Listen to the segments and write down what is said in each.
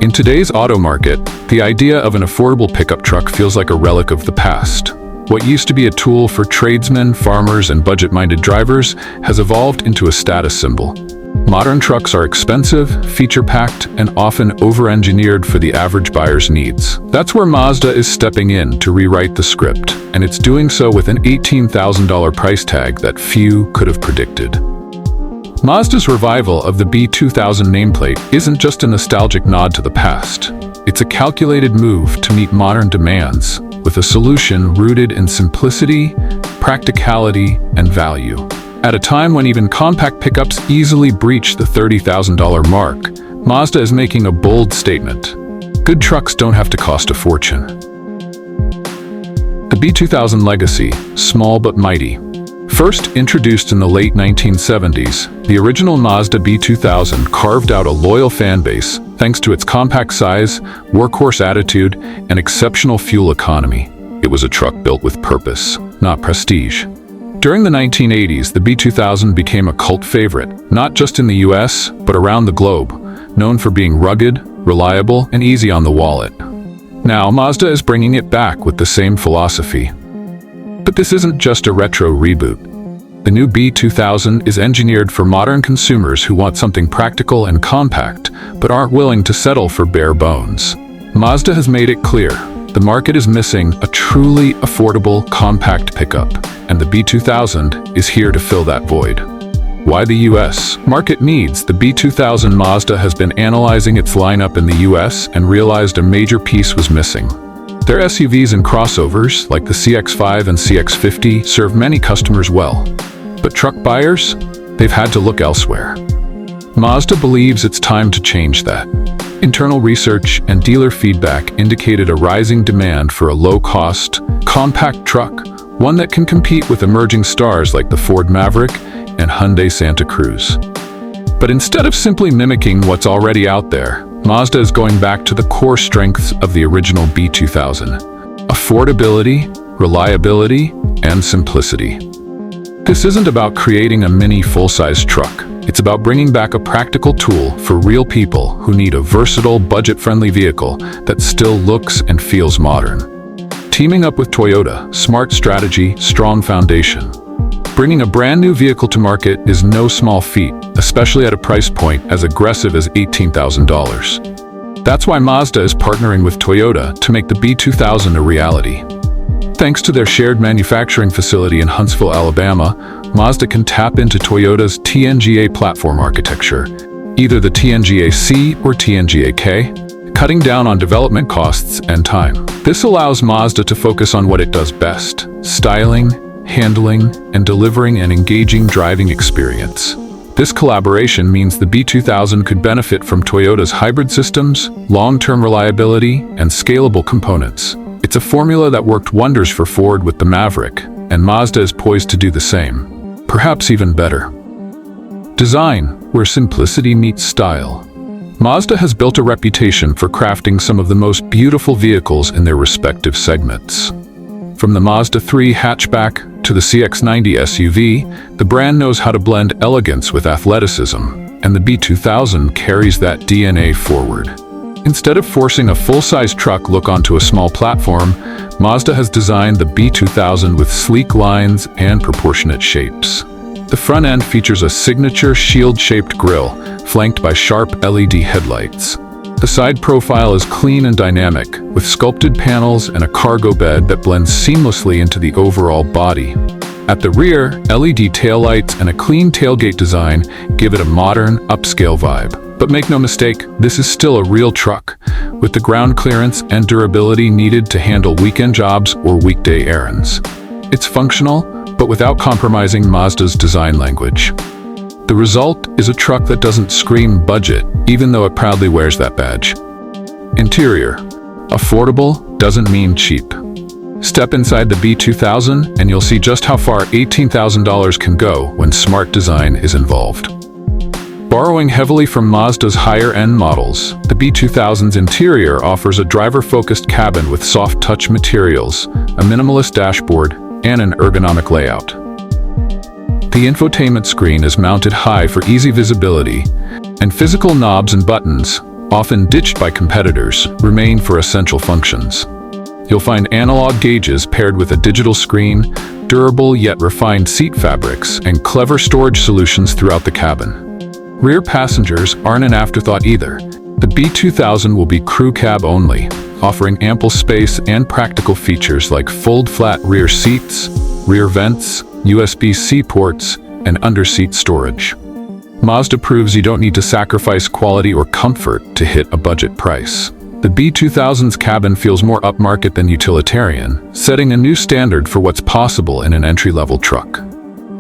In today's auto market, the idea of an affordable pickup truck feels like a relic of the past. What used to be a tool for tradesmen, farmers, and budget-minded drivers has evolved into a status symbol. Modern trucks are expensive, feature-packed, and often over-engineered for the average buyer's needs. That's where Mazda is stepping in to rewrite the script, and it's doing so with an $18,000 price tag that few could have predicted. Mazda's revival of the B2000 nameplate isn't just a nostalgic nod to the past. It's a calculated move to meet modern demands, with a solution rooted in simplicity, practicality, and value. At a time when even compact pickups easily breach the $30,000 mark, Mazda is making a bold statement. Good trucks don't have to cost a fortune. The B2000 Legacy, small but mighty. First introduced in the late 1970s, the original Mazda B2000 carved out a loyal fan base thanks to its compact size, workhorse attitude, and exceptional fuel economy. It was a truck built with purpose, not prestige. During the 1980s, the B2000 became a cult favorite, not just in the US, but around the globe, known for being rugged, reliable, and easy on the wallet. Now, Mazda is bringing it back with the same philosophy. But this isn't just a retro reboot. The new B2000 is engineered for modern consumers who want something practical and compact, but aren't willing to settle for bare bones. Mazda has made it clear, the market is missing a truly affordable, compact pickup, and the B2000 is here to fill that void. Why the US? Market needs. The B2000 Mazda has been analyzing its lineup in the US and realized a major piece was missing. Their SUVs and crossovers, like the CX-5 and CX-50, serve many customers well. But truck buyers? They've had to look elsewhere. Mazda believes it's time to change that. Internal research and dealer feedback indicated a rising demand for a low-cost, compact truck, one that can compete with emerging stars like the Ford Maverick and Hyundai Santa Cruz. But instead of simply mimicking what's already out there, Mazda is going back to the core strengths of the original B2000: affordability, reliability, and simplicity. This isn't about creating a mini full-size truck. It's about bringing back a practical tool for real people who need a versatile, budget-friendly vehicle that still looks and feels modern. Teaming up with Toyota, smart strategy, strong foundation. Bringing a brand new vehicle to market is no small feat, especially at a price point as aggressive as $18,000. That's why Mazda is partnering with Toyota to make the B2000 a reality. Thanks to their shared manufacturing facility in Huntsville, Alabama, Mazda can tap into Toyota's TNGA platform architecture, either the TNGA-C or TNGA-K, cutting down on development costs and time. This allows Mazda to focus on what it does best: styling, handling, and delivering an engaging driving experience. This collaboration means the B2000 could benefit from Toyota's hybrid systems, long-term reliability, and scalable components. It's a formula that worked wonders for Ford with the Maverick, and Mazda is poised to do the same, perhaps even better. Design, where simplicity meets style. Mazda has built a reputation for crafting some of the most beautiful vehicles in their respective segments. From the Mazda 3 hatchback to the CX-90 SUV, the brand knows how to blend elegance with athleticism, and the B2000 carries that DNA forward. Instead of forcing a full-size truck look onto a small platform, Mazda has designed the B2000 with sleek lines and proportionate shapes. The front end features a signature shield-shaped grille, flanked by sharp LED headlights. The side profile is clean and dynamic, with sculpted panels and a cargo bed that blends seamlessly into the overall body. At the rear, LED taillights and a clean tailgate design give it a modern, upscale vibe. But make no mistake, this is still a real truck, with the ground clearance and durability needed to handle weekend jobs or weekday errands. It's functional, but without compromising Mazda's design language. The result is a truck that doesn't scream budget, even though it proudly wears that badge. Interior. Affordable doesn't mean cheap. Step inside the B2000 and you'll see just how far $18,000 can go when smart design is involved. Borrowing heavily from Mazda's higher-end models, the B2000's interior offers a driver-focused cabin with soft-touch materials, a minimalist dashboard, and an ergonomic layout. The infotainment screen is mounted high for easy visibility, and physical knobs and buttons, often ditched by competitors, remain for essential functions. You'll find analog gauges paired with a digital screen, durable yet refined seat fabrics, and clever storage solutions throughout the cabin. Rear passengers aren't an afterthought either. The B2000 will be crew cab only, offering ample space and practical features like fold-flat rear seats, rear vents, USB-C ports, and under-seat storage. Mazda proves you don't need to sacrifice quality or comfort to hit a budget price. The B2000's cabin feels more upmarket than utilitarian, setting a new standard for what's possible in an entry-level truck.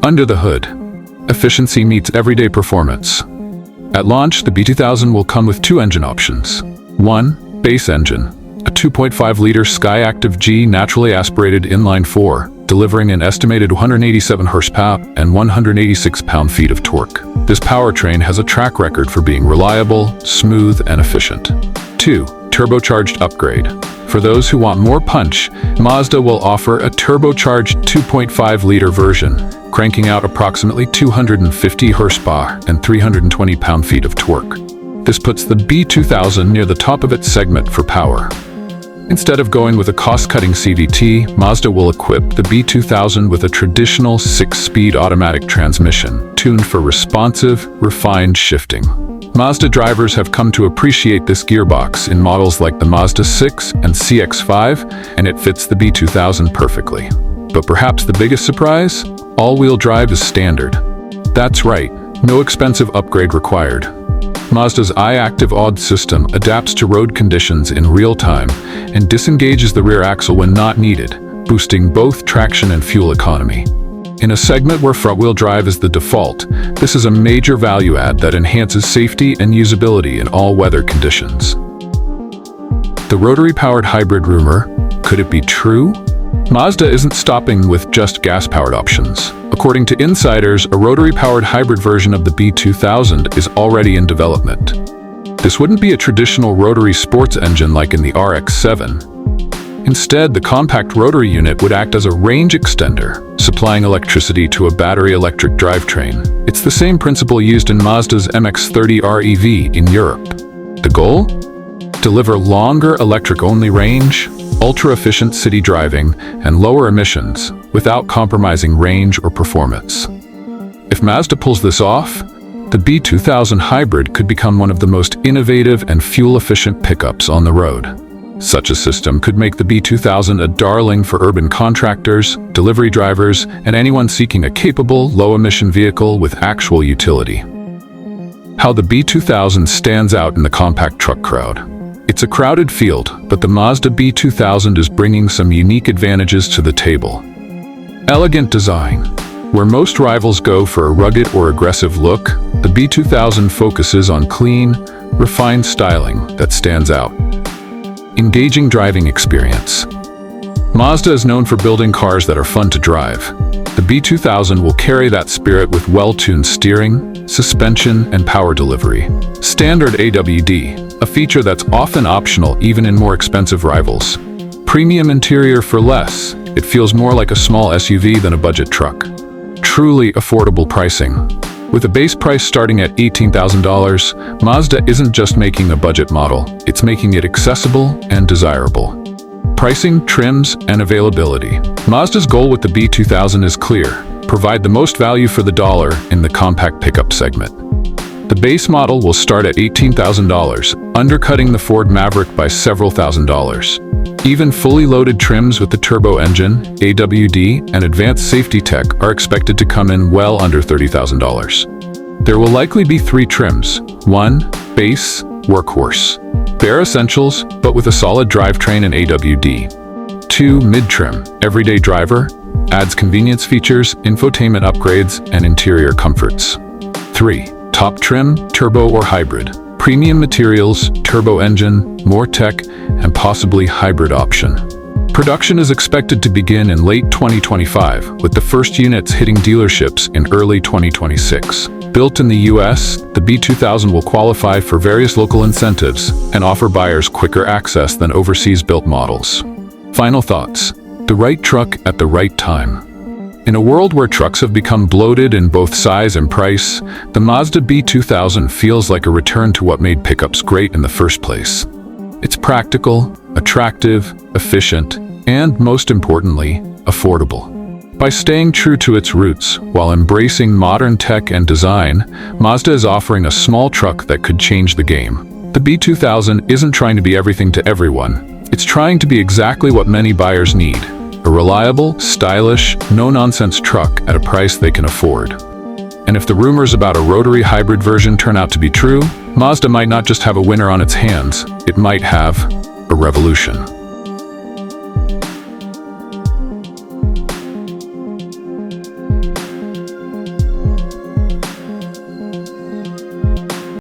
Under the hood, efficiency meets everyday performance. At launch, the B2000 will come with two engine options. One, base engine, a 2.5-liter Skyactiv G naturally aspirated inline-4, delivering an estimated 187 horsepower and 186 pound-feet of torque. This powertrain has a track record for being reliable, smooth, and efficient. 2. Turbocharged upgrade. For those who want more punch, Mazda will offer a turbocharged 2.5-liter version, cranking out approximately 250 horsepower and 320 pound-feet of torque. This puts the B2000 near the top of its segment for power. Instead of going with a cost-cutting CVT, Mazda will equip the B2000 with a traditional 6-speed automatic transmission, tuned for responsive, refined shifting. Mazda drivers have come to appreciate this gearbox in models like the Mazda 6 and CX-5, and it fits the B2000 perfectly. But perhaps the biggest surprise? All-wheel drive is standard. That's right, no expensive upgrade required. Mazda's iActive Odd system adapts to road conditions in real time and disengages the rear axle when not needed, boosting both traction and fuel economy. In a segment where front-wheel drive is the default, this is a major value add that enhances safety and usability in all weather conditions. The rotary-powered hybrid rumor, could it be true? Mazda isn't stopping with just gas-powered options. According to insiders, a rotary-powered hybrid version of the B2000 is already in development. This wouldn't be a traditional rotary sports engine like in the RX-7. Instead, the compact rotary unit would act as a range extender, supplying electricity to a battery electric drivetrain. It's the same principle used in Mazda's MX-30R EV in Europe. The goal? Deliver longer electric-only range, ultra-efficient city driving, and lower emissions without compromising range or performance. If Mazda pulls this off, the B2000 hybrid could become one of the most innovative and fuel-efficient pickups on the road. Such a system could make the B2000 a darling for urban contractors, delivery drivers, and anyone seeking a capable, low-emission vehicle with actual utility. How the B2000 stands out in the compact truck crowd. It's a crowded field, but the Mazda B2000 is bringing some unique advantages to the table. Elegant design. Where most rivals go for a rugged or aggressive look, the B2000 focuses on clean, refined styling that stands out. Engaging driving experience. Mazda is known for building cars that are fun to drive. The B2000 will carry that spirit with well-tuned steering, suspension, and power delivery. Standard AWD, a feature that's often optional even in more expensive rivals. Premium interior for less. It feels more like a small SUV than a budget truck. Truly affordable pricing. With a base price starting at $18,000, Mazda isn't just making a budget model, it's making it accessible and desirable. Pricing, trims, and availability. Mazda's goal with the B2000 is clear: provide the most value for the dollar in the compact pickup segment. The base model will start at $18,000, undercutting the Ford Maverick by several $1,000s. Even fully loaded trims with the turbo engine, AWD, and advanced safety tech are expected to come in well under $30,000. There will likely be 3 trims. 1. Base, workhorse. Bare essentials, but with a solid drivetrain and AWD. 2. Mid-trim, everyday driver, adds convenience features, infotainment upgrades, and interior comforts. 3. Top trim, turbo or hybrid. Premium materials, turbo engine, more tech, and possibly hybrid option. Production is expected to begin in late 2025, with the first units hitting dealerships in early 2026. Built in the US, the B2000 will qualify for various local incentives and offer buyers quicker access than overseas-built models. Final thoughts. The right truck at the right time. In a world where trucks have become bloated in both size and price, the Mazda B2000 feels like a return to what made pickups great in the first place. It's practical, attractive, efficient, and, most importantly, affordable. By staying true to its roots, while embracing modern tech and design, Mazda is offering a small truck that could change the game. The B2000 isn't trying to be everything to everyone. It's trying to be exactly what many buyers need: a reliable, stylish, no-nonsense truck at a price they can afford. And if the rumors about a rotary hybrid version turn out to be true, Mazda might not just have a winner on its hands, it might have a revolution.